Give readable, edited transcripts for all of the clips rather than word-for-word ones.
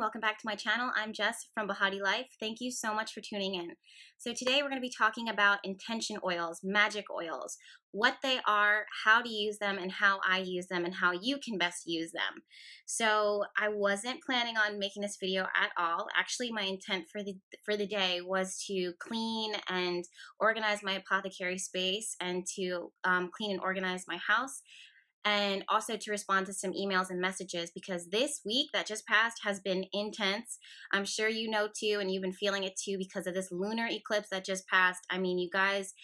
welcome back to my channel. I'm Jess from BehatiLife. Thank you so much for tuning in. So today we're going to be talking about intention oils, magic oils, what they are, how to use them, and how I use them, and how you can best use them. So I wasn't planning on making this video at all. Actually, my intent for the day was to clean and organize my apothecary space and to clean and organize my house, and also to respond to some emails and messages, because this week that just passed has been intense. I'm sure you know too, and you've been feeling it too because of this lunar eclipse that just passed. I mean, you guys,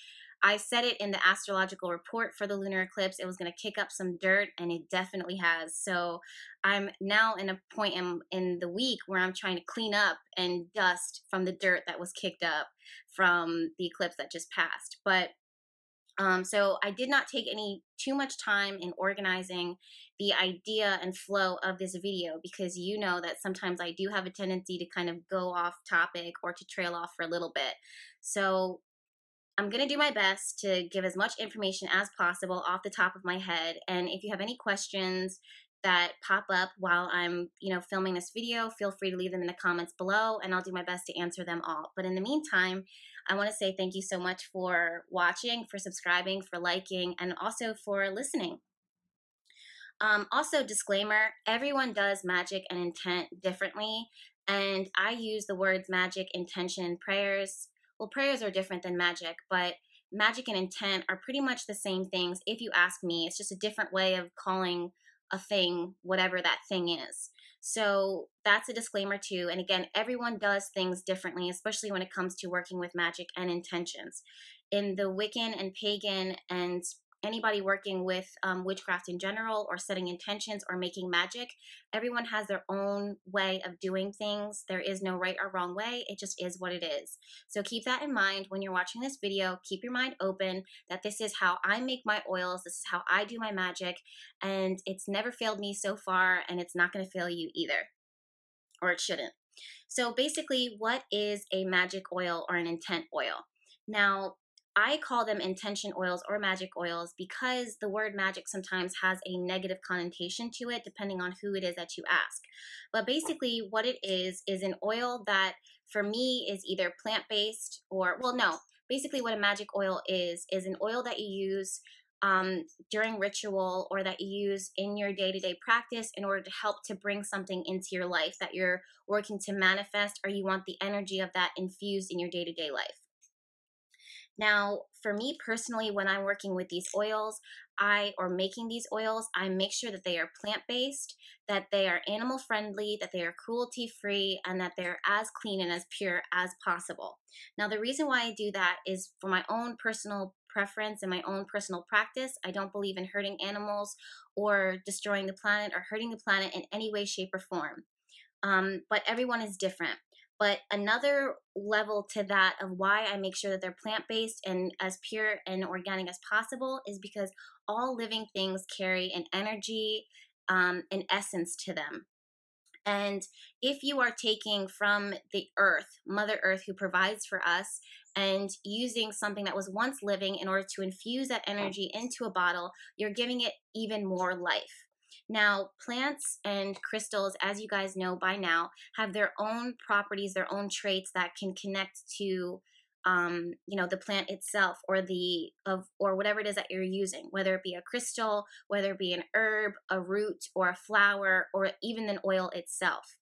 I said it in the astrological report for the lunar eclipse. It was going to kick up some dirt, and it definitely has. So I'm now in a point in the week where I'm trying to clean up and dust from the dirt that was kicked up from the eclipse that just passed. But so I did not take too much time in organizing the idea and flow of this video, because you know that sometimes I do have a tendency to kind of go off topic or to trail off for a little bit. So I'm going to do my best to give as much information as possible off the top of my head. And if you have any questions that pop up while I'm, filming this video, feel free to leave them in the comments below, and I'll do my best to answer them all. But in the meantime, I want to say thank you so much for watching, for subscribing, for liking, and also for listening. Also, disclaimer, everyone does magic and intent differently, and I use the words magic, intention, and prayers. Well, prayers are different than magic, but magic and intent are pretty much the same things if you ask me. It's just a different way of calling a thing, whatever that thing is. So that's a disclaimer too. And again, everyone does things differently, especially when it comes to working with magic and intentions. In the Wiccan and pagan and anybody working with witchcraft in general, or setting intentions or making magic, everyone has their own way of doing things. There is no right or wrong way. It just is what it is. So keep that in mind when you're watching this video. Keep your mind open that this is how I make my oils. This is how I do my magic. And it's never failed me so far, and it's not going to fail you either. Or it shouldn't. So basically, what is a magic oil or an intent oil? Now, I call them intention oils or magic oils because the word magic sometimes has a negative connotation to it, depending on who it is that you ask. But basically what it is an oil that for me is either plant-based or, well, no, basically what a magic oil is an oil that you use during ritual, or that you use in your day-to-day practice in order to help to bring something into your life that you're working to manifest, or you want the energy of that infused in your day-to-day life. Now, for me personally, when I'm working with these oils, or making these oils, I make sure that they are plant-based, that they are animal-friendly, that they are cruelty-free, and that they're as clean and as pure as possible. Now, the reason why I do that is for my own personal preference and my own personal practice. I don't believe in hurting animals or destroying the planet or hurting the planet in any way, shape, or form. But everyone is different. But another level to that of why I make sure that they're plant-based and as pure and organic as possible is because all living things carry an energy, an essence to them. And if you are taking from the earth, Mother Earth, who provides for us, and using something that was once living in order to infuse that energy into a bottle, you're giving it even more life. Now, plants and crystals, as you guys know by now, have their own properties, their own traits that can connect to, the plant itself, or whatever it is that you're using, whether it be a crystal, whether it be an herb, a root, or a flower, or even an oil itself.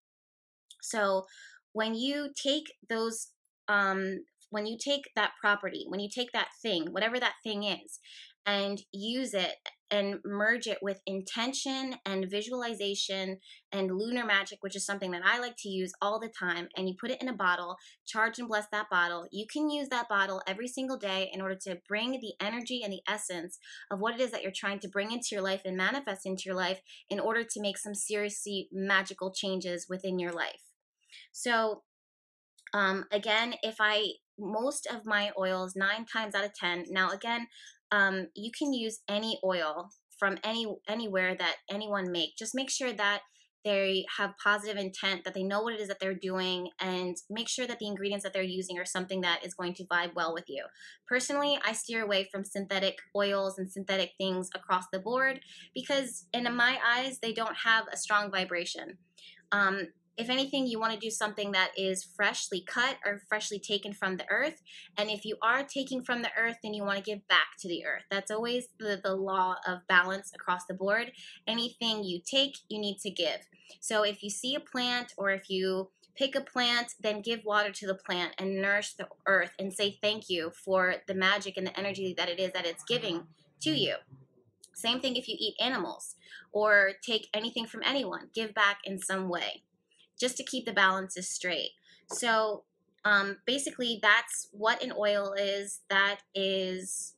So when you take those, when you take that property, when you take that thing, whatever that thing is, and use it and merge it with intention and visualization and lunar magic, which is something that I like to use all the time, and you put it in a bottle, charge and bless that bottle, you can use that bottle every single day in order to bring the energy and the essence of what it is that you're trying to bring into your life and manifest into your life in order to make some seriously magical changes within your life. So again, most of my oils, 9 times out of 10, now again, you can use any oil from anywhere that anyone make. Just make sure that they have positive intent, that they know what it is that they're doing, and make sure that the ingredients that they're using are something that is going to vibe well with you. Personally, I steer away from synthetic oils and synthetic things across the board because in my eyes, they don't have a strong vibration. if anything, you want to do something that is freshly cut or freshly taken from the earth. And if you are taking from the earth, then you want to give back to the earth. That's always the law of balance across the board. Anything you take, you need to give. So if you see a plant, or if you pick a plant, then give water to the plant and nourish the earth and say thank you for the magic and the energy that it is that it's giving to you. Same thing if you eat animals or take anything from anyone, give back in some way, just to keep the balances straight. So basically, that's what an oil is. That is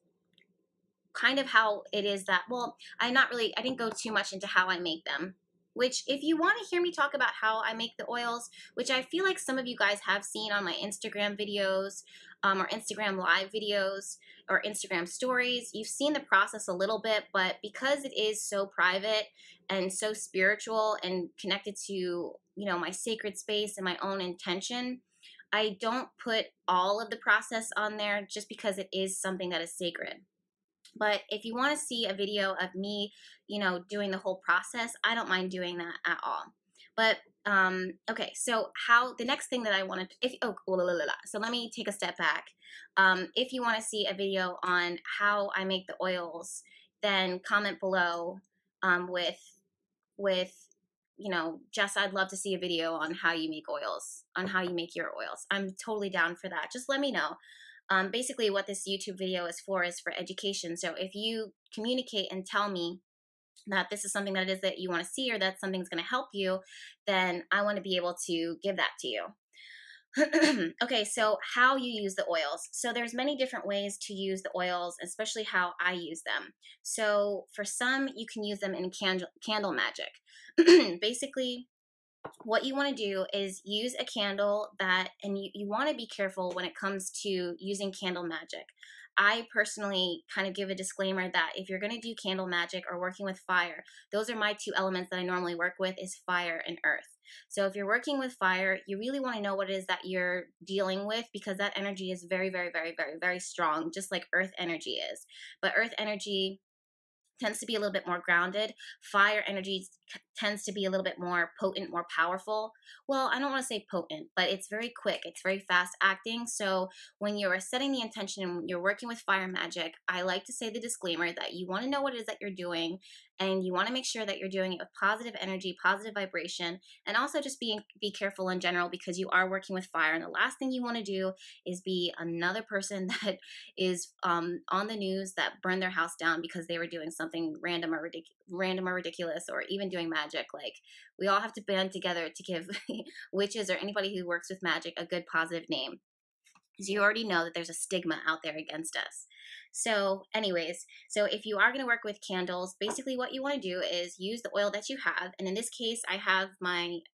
kind of how it is that, well, I didn't go too much into how I make them. Which, if you want to hear me talk about how I make the oils, which I feel like some of you guys have seen on my Instagram videos, or Instagram live videos, or Instagram stories, you've seen the process a little bit, but because it is so private and so spiritual and connected to, you know, my sacred space and my own intention, I don't put all of the process on there just because it is something that is sacred. But if you want to see a video of me, you know, doing the whole process, I don't mind doing that at all. But okay, so how the next thing that I wanted, so let me take a step back. If you want to see a video on how I make the oils, then comment below with you know, Jess, I'd love to see a video on how you make oils, on how you make your oils. I'm totally down for that. Just let me know. Basically, what this YouTube video is for education. So if you communicate and tell me that this is something that it is that you want to see, or that something's going to help you, then I want to be able to give that to you. Okay, so how you use the oils. So there's many different ways to use the oils, especially how I use them. So for some, you can use them in candle magic. Basically, what you want to do is use a candle that, and you want to be careful when it comes to using candle magic. I personally kind of give a disclaimer that if you're going to do candle magic or working with fire, those are my two elements that I normally work with, is fire and earth. So if you're working with fire, you really want to know what it is that you're dealing with, because that energy is very, very, very, very, very strong, just like earth energy is. But earth energy tends to be a little bit more grounded. Fire energy tends to be a little bit more potent, more powerful. Well, I don't want to say potent, but it's very quick. It's very fast acting. So when you're setting the intention and you're working with fire magic, I like to say the disclaimer that you want to know what it is that you're doing, and you want to make sure that you're doing it with positive energy, positive vibration, and also just be careful in general, because you are working with fire. And the last thing you want to do is be another person that is on the news that burned their house down because they were doing something random or ridiculous, or even doing magic. Like, we all have to band together to give witches or anybody who works with magic a good positive name, because you already know that there's a stigma out there against us. So anyways, so if you are going to work with candles, basically what you want to do is use the oil that you have. And in this case,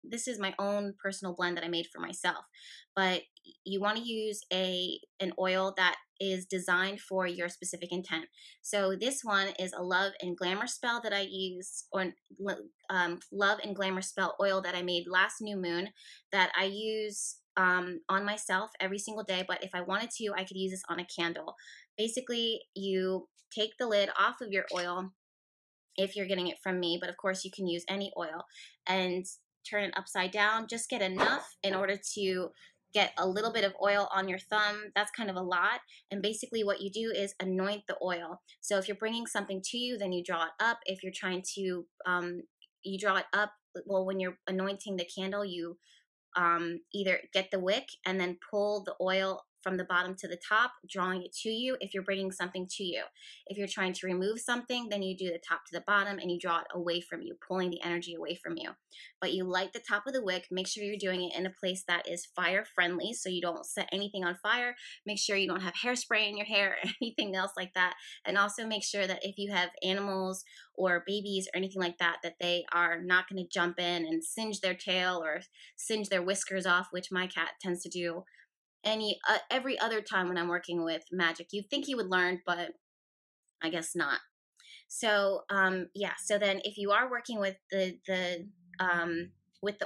this is my own personal blend that I made for myself. But you want to use an oil that is designed for your specific intent. So this one is a love and glamour spell that I use, or love and glamour spell oil that I made last new moon, that I use on myself every single day. But if I wanted to, I could use this on a candle. Basically, you take the lid off of your oil if you're getting it from me, but of course you can use any oil, and turn it upside down. Just get enough in order to get a little bit of oil on your thumb. That's kind of a lot. And basically what you do is anoint the oil. So if you're bringing something to you, then you draw it up. If you're trying to, you draw it up. Well, when you're anointing the candle, you either get the wick and then pull the oil from the bottom to the top, drawing it to you if you're bringing something to you. If you're trying to remove something, then you do the top to the bottom and you draw it away from you, pulling the energy away from you. But you light the top of the wick. Make sure you're doing it in a place that is fire friendly, so you don't set anything on fire. Make sure you don't have hairspray in your hair or anything else like that. And also make sure that if you have animals or babies or anything like that, that they are not going to jump in and singe their tail or singe their whiskers off, which my cat tends to do every other time when I'm working with magic. You'd think he would learn, but I guess not. So yeah, so then if you are working with the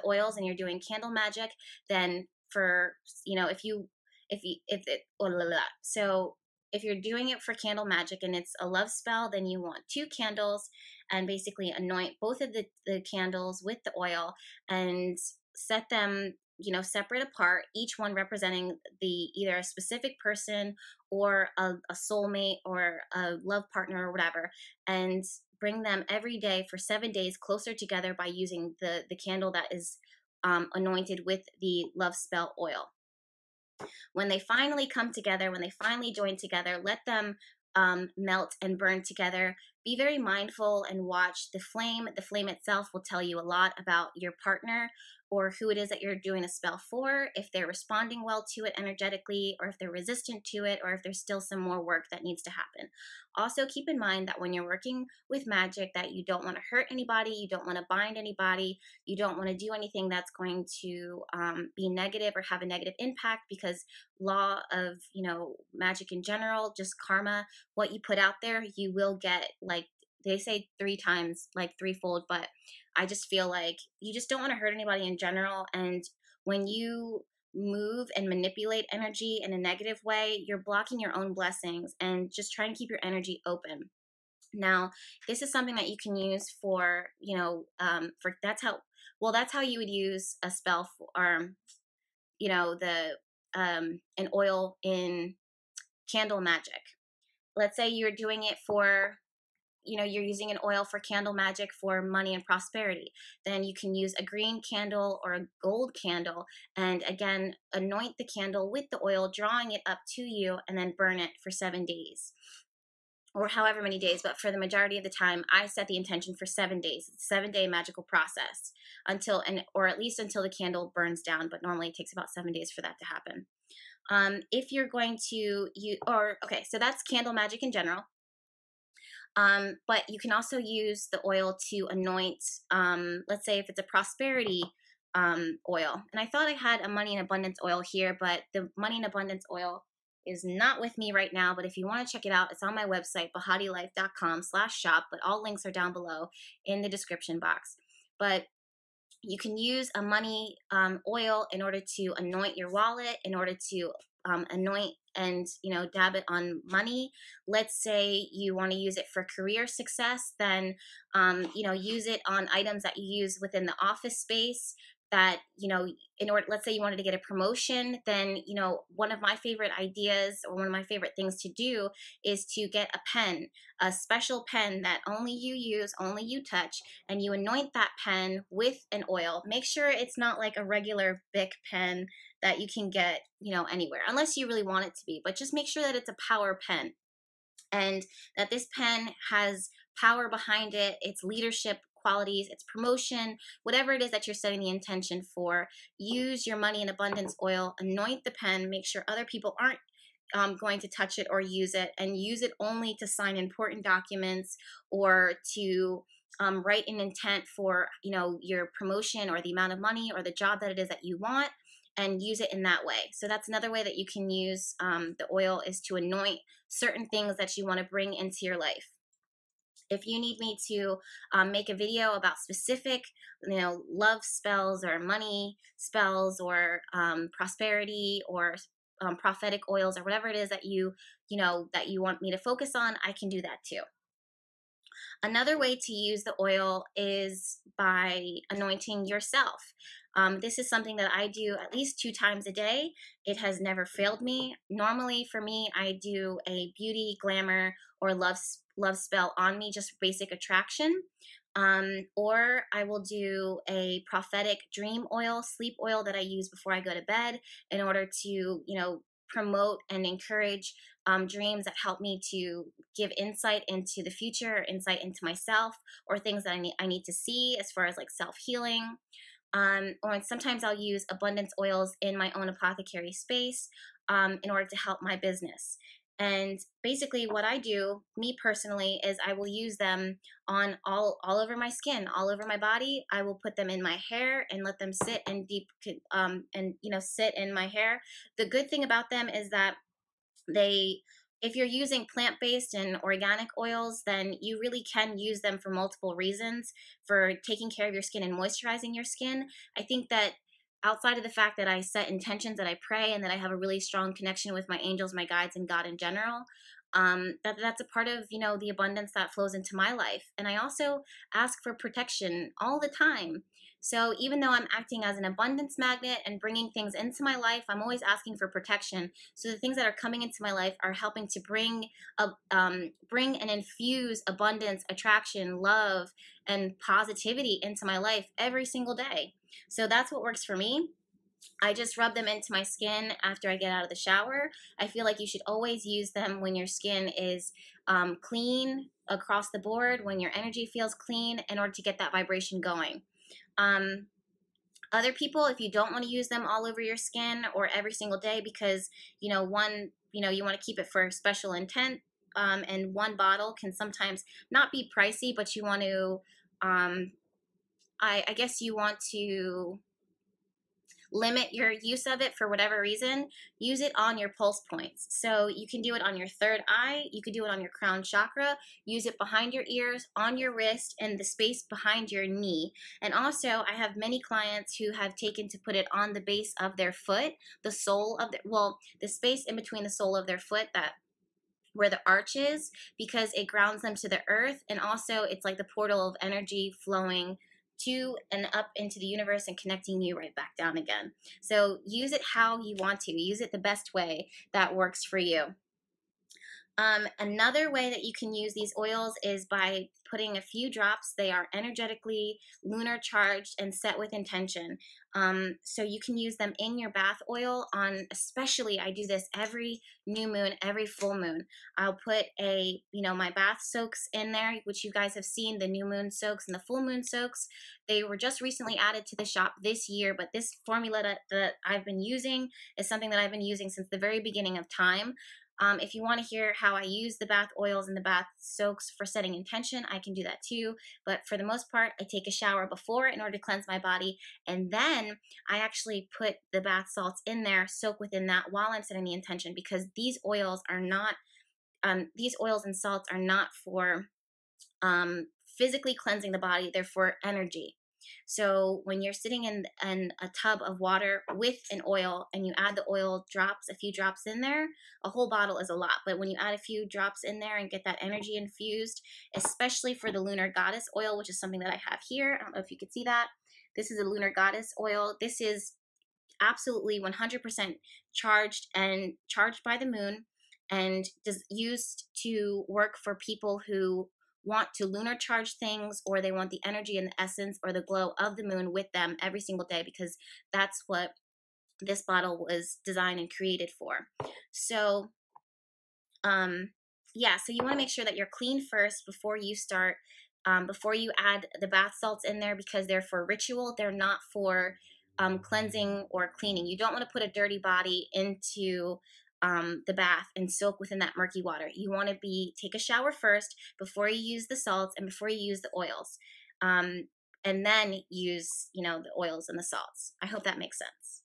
oils and you're doing candle magic, then for, you know, so if you're doing it for candle magic and it's a love spell, then you want 2 candles and basically anoint both of the candles with the oil, and set them, separate apart, each one representing either a specific person or a soulmate or a love partner or whatever, and bring them every day for 7 days closer together by using the candle that is anointed with the love spell oil. When they finally come together, when they finally join together, let them melt and burn together. Be very mindful and watch the flame. The flame itself will tell you a lot about your partner or who it is that you're doing a spell for, if they're responding well to it energetically, or if they're resistant to it, or if there's still some more work that needs to happen. Also, keep in mind that when you're working with magic, that you don't want to hurt anybody, you don't want to bind anybody, you don't want to do anything that's going to be negative or have a negative impact, because law of, magic in general, just karma, what you put out there, you will get, like they say 3 times, like threefold. But I just feel like you just don't want to hurt anybody in general. And when you move and manipulate energy in a negative way, you're blocking your own blessings, and just try and keep your energy open. Now, this is something that you can use for, that's how you would use a spell for, an oil in candle magic. Let's say you're doing it for, you're using an oil for candle magic for money and prosperity. Then you can use a green candle or a gold candle, and again, anoint the candle with the oil, drawing it up to you, and then burn it for 7 days. Or however many days, but for the majority of the time, I set the intention for 7 days. It's a 7-day magical process or at least until the candle burns down, but normally it takes about 7 days for that to happen. If you're going to so that's candle magic in general. But you can also use the oil to anoint, let's say if it's a prosperity oil. And I thought I had a money and abundance oil here, but the money and abundance oil is not with me right now. But if you want to check it out, it's on my website, BehatiLife.com/shop, but all links are down below in the description box. But you can use a money oil in order to anoint your wallet, in order to anoint and dab it on money. Let's say you want to use it for career success, then use it on items that you use within the office space. That let's say you wanted to get a promotion, then one of my favorite ideas, or one of my favorite things to do, is to get a pen, a special pen that only you use, only you touch, and you anoint that pen with an oil. Make sure it's not like a regular Bic pen that you can get anywhere, unless you really want it to be, but just make sure that it's a power pen, and that this pen has power behind it, its leadership qualities, its promotion, whatever it is that you're setting the intention for. Use your money and abundance oil, anoint the pen, make sure other people aren't going to touch it or use it, and use it only to sign important documents, or to write an intent for your promotion or the amount of money or the job that it is that you want, and use it in that way. So that's another way that you can use the oil, is to anoint certain things that you want to bring into your life. If you need me to make a video about specific, love spells or money spells or prosperity or prophetic oils, or whatever it is that you want me to focus on, I can do that too. Another way to use the oil is by anointing yourself. This is something that I do at least 2 times a day. It has never failed me. Normally for me, I do a beauty, glamour, or love spell on me, just basic attraction. Or I will do a prophetic dream oil, sleep oil, that I use before I go to bed, in order to, promote and encourage dreams that help me to give insight into the future, insight into myself, or things that I need to see as far as like self-healing. Or sometimes I'll use abundance oils in my own apothecary space in order to help my business. And basically what I do, me personally, is I will use them on all over my skin, all over my body. I will put them in my hair and let them sit and sit in my hair. The good thing about them is that if you're using plant-based and organic oils, then you really can use them for multiple reasons, for taking care of your skin and moisturizing your skin. I think that outside of the fact that I set intentions, that I pray, and that I have a really strong connection with my angels, my guides, and God in general, that's a part of, the abundance that flows into my life. And I also ask for protection all the time. So even though I'm acting as an abundance magnet and bringing things into my life, I'm always asking for protection. So the things that are coming into my life are helping to bring and infuse abundance, attraction, love, and positivity into my life every single day. So that's what works for me. I just rub them into my skin after I get out of the shower. I feel like you should always use them when your skin is clean across the board, when your energy feels clean, in order to get that vibration going. Um, Other people, if you don't want to use them all over your skin or every single day, because you want to keep it for special intent, and one bottle can sometimes not be pricey, but you want to, I guess you want to limit your use of it for whatever reason. Use it on your pulse points. So you can do it on your third eye, you could do it on your crown chakra, use it behind your ears, on your wrist, and the space behind your knee. And also, I have many clients who have taken to put it on the base of their foot, the sole of the space in between the sole of their foot, that where the arch is, because it grounds them to the earth, and also it's like the portal of energy flowing to and up into the universe and connecting you right back down again. So use it how you want to. Use it the best way that works for you. Another way that you can use these oils is by putting a few drops. They are energetically lunar charged and set with intention. So you can use them in your bath oil on, especially I do this every new moon, every full moon. I'll put my bath soaks in there, which you guys have seen, the new moon soaks and the full moon soaks. They were just recently added to the shop this year, but this formula that I've been using is something that I've been using since the very beginning of time. If you want to hear how I use the bath oils and the bath soaks for setting intention, I can do that too. But for the most part, I take a shower before in order to cleanse my body. And then I actually put the bath salts in there, soak within that while I'm setting the intention, because these oils are not, these oils and salts are not for physically cleansing the body, they're for energy. So when you're sitting in a tub of water with an oil and you add the oil drops, a few drops in there, a whole bottle is a lot. But when you add a few drops in there and get that energy infused, especially for the Lunar Goddess Oil, which is something that I have here. I don't know if you could see that. This is a Lunar Goddess Oil. This is absolutely 100% charged by the moon, and is used to work for people who want to lunar charge things, or they want the energy and the essence or the glow of the moon with them every single day, because that's what this bottle was designed and created for. So so you want to make sure that you're clean first before you start, before you add the bath salts in there, because they're for ritual. They're not for cleansing or cleaning. You don't want to put a dirty body into the bath and soak within that murky water. You want to take a shower first before you use the salts and before you use the oils, and then use the oils and the salts. I hope that makes sense.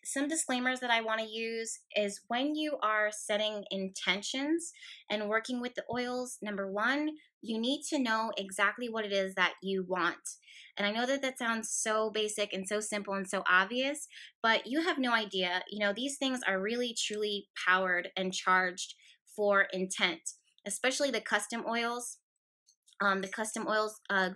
Some disclaimers that I want to use is, when you are setting intentions and working with the oils, number one, you need to know exactly what it is that you want. And I know that sounds so basic and so simple and so obvious, but you have no idea. These things are really, truly powered and charged for intent, especially the custom oils.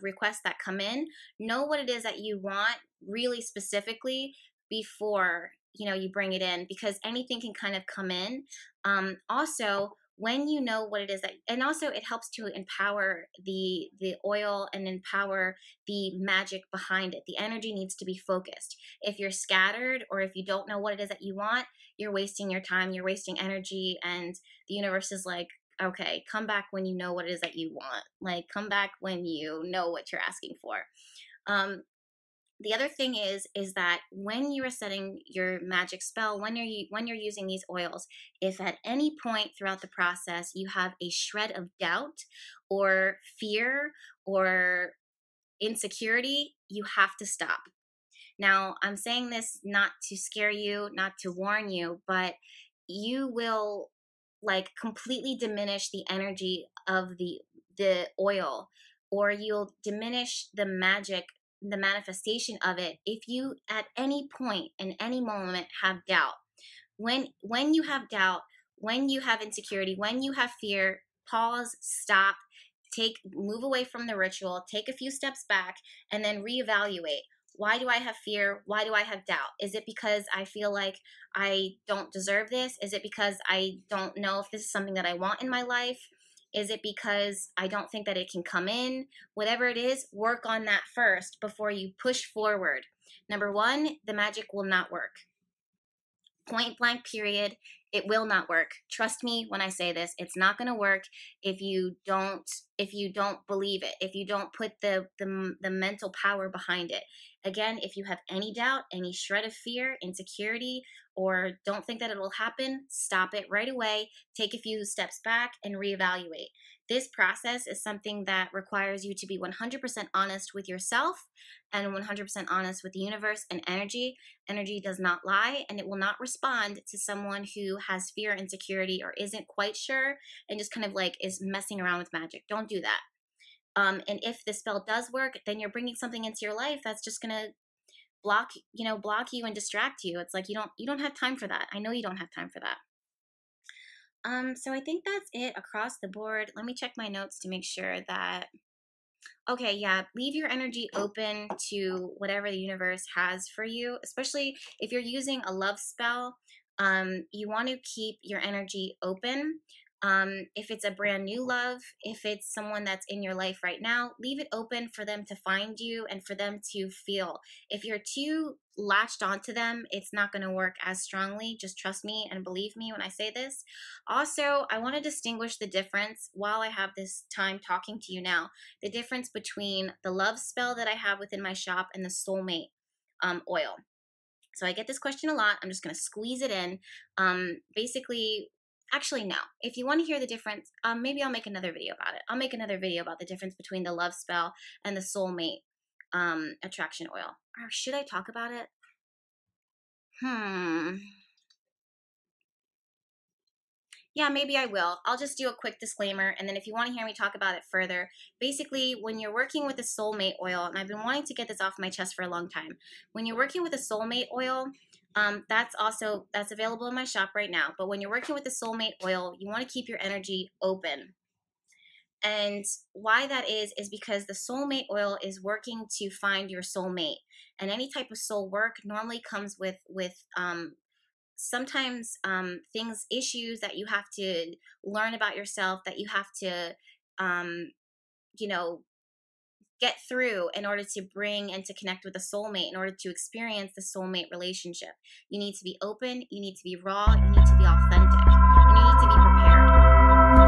Requests that come in. Know what it is that you want really specifically before you bring it in, because anything can kind of come in. Also, when you know what it is and also it helps to empower the oil and empower the magic behind it. The energy needs to be focused. If you're scattered, or if you don't know what it is that you want, you're wasting your time, you're wasting energy, and the universe is like, okay, come back when you know what it is that you want. Like, come back when you know what you're asking for. The other thing is that when you are setting your magic spell, when you're using these oils, if at any point throughout the process you have a shred of doubt or fear or insecurity, you have to stop. Now, I'm saying this not to scare you, not to warn you, but you will completely diminish the energy of the oil, or you'll diminish the magic, the manifestation of it, if you at any point in any moment have doubt. When you have doubt, when you have insecurity, when you have fear, pause, stop, move away from the ritual, take a few steps back, and then reevaluate. Why do I have fear? Why do I have doubt? Is it because I feel like I don't deserve this? Is it because I don't know if this is something that I want in my life? Is it because I don't think that it can come in? Whatever it is, work on that first before you push forward. Number one, the magic will not work. Point blank, period. It will not work. Trust me when I say this. It's not going to work if you don't believe it, if you don't put the mental power behind it. Again, if you have any doubt, any shred of fear, insecurity, or don't think that it will happen, stop it right away. Take a few steps back and reevaluate. This process is something that requires you to be 100% honest with yourself and 100% honest with the universe and energy. Energy does not lie, and it will not respond to someone who has fear, insecurity, or isn't quite sure and just kind of like is messing around with magic. Don't do that. And if the spell does work, then you're bringing something into your life that's just gonna block you and distract you. It's like you don't have time for that. I know you don't have time for that. So I think that's it across the board. Let me check my notes to make sure that, okay, yeah, leave your energy open to whatever the universe has for you, especially if you're using a love spell. You want to keep your energy open. If it's a brand new love, if it's someone that's in your life right now, leave it open for them to find you and for them to feel. If you're too latched onto them, it's not going to work as strongly. Just trust me and believe me when I say this. Also, I want to distinguish the difference while I have this time talking to you now, the difference between the love spell that I have within my shop and the soulmate oil. So I get this question a lot. I'm just going to squeeze it in. Basically, actually, no. If you want to hear the difference, maybe I'll make another video about it. I'll make another video about the difference between the love spell and the soulmate attraction oil. Or should I talk about it? Yeah, maybe I will. I'll just do a quick disclaimer, and then if you want to hear me talk about it further, basically, when you're working with a soulmate oil, and I've been wanting to get this off my chest for a long time, when you're working with a soulmate oil, that's available in my shop right now. But when you're working with the soulmate oil, you want to keep your energy open. And why that is because the soulmate oil is working to find your soulmate. And any type of soul work normally comes with sometimes issues that you have to learn about yourself, that you have to, get through in order to bring and to connect with a soulmate, in order to experience the soulmate relationship. You need to be open, you need to be raw, you need to be authentic, and you need to be prepared.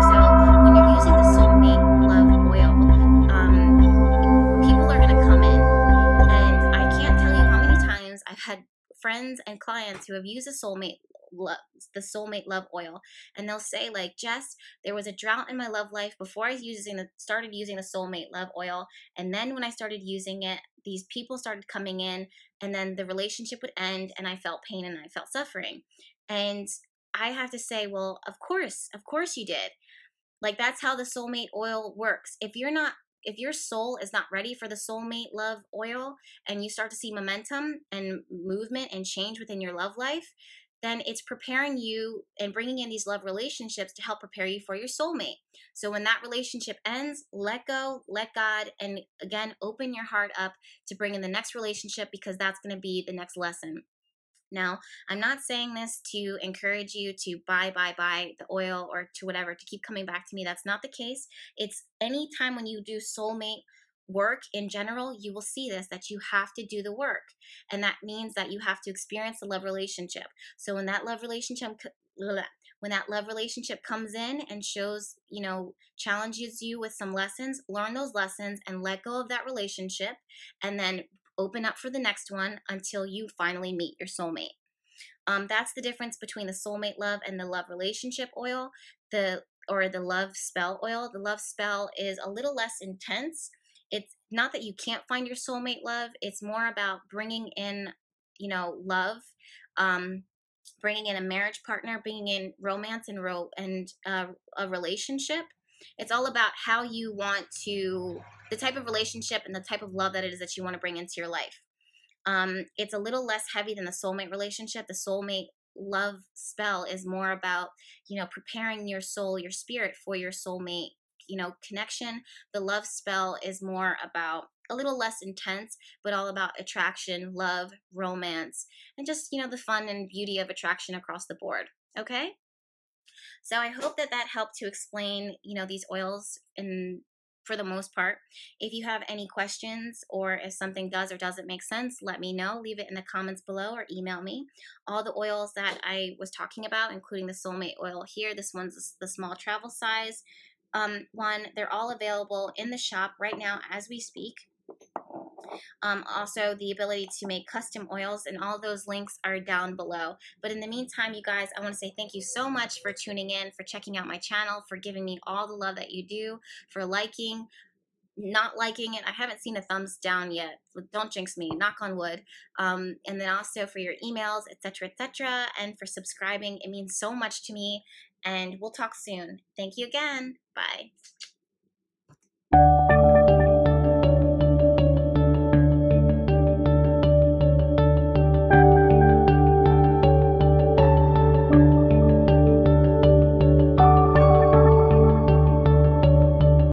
So when you're using the soulmate love oil, people are going to come in, and I can't tell you how many times I've had friends and clients who have used the soulmate love oil, and they'll say like, Jess, there was a drought in my love life before I started using the soulmate love oil, and then when I started using it, these people started coming in, and then the relationship would end, and I felt pain and I felt suffering. And I have to say, well, of course you did. Like, that's how the soulmate oil works. If your soul is not ready for the soulmate love oil, and you start to see momentum and movement and change within your love life, then it's preparing you and bringing in these love relationships to help prepare you for your soulmate. So when that relationship ends, let go, let God, and again, open your heart up to bring in the next relationship, because that's going to be the next lesson. Now, I'm not saying this to encourage you to buy the oil or to whatever, to keep coming back to me. That's not the case. It's any time when you do soulmate work in general, you will see this, that you have to do the work. And that means that you have to experience the love relationship. So when that love relationship comes in and shows, challenges you with some lessons, learn those lessons and let go of that relationship, and then open up for the next one until you finally meet your soulmate. That's the difference between the soulmate love and the love relationship oil, or the love spell oil. The love spell is a little less intense. It's not that you can't find your soulmate love. It's more about bringing in, love, bringing in a marriage partner, bringing in romance and a relationship. It's all about how you want the type of relationship and the type of love that it is that you want to bring into your life. It's a little less heavy than the soulmate relationship. The soulmate love spell is more about, preparing your soul, your spirit for your soulmate connection. The love spell is more about a little less intense, but all about attraction, love, romance, and just, the fun and beauty of attraction across the board. Okay? So I hope that that helped to explain, these oils in for the most part. If you have any questions or if something does or doesn't make sense, let me know. Leave it in the comments below or email me. All the oils that I was talking about, including the soulmate oil here, this one's the small travel size one, they're all available in the shop right now as we speak. Also, the ability to make custom oils, and all those links are down below. But in the meantime, you guys, I want to say thank you so much for tuning in, for checking out my channel, for giving me all the love that you do, for liking, not liking it. I haven't seen a thumbs down yet. Don't jinx me, knock on wood. And then also for your emails, etc., and for subscribing. It means so much to me. And we'll talk soon. Thank you again. Bye.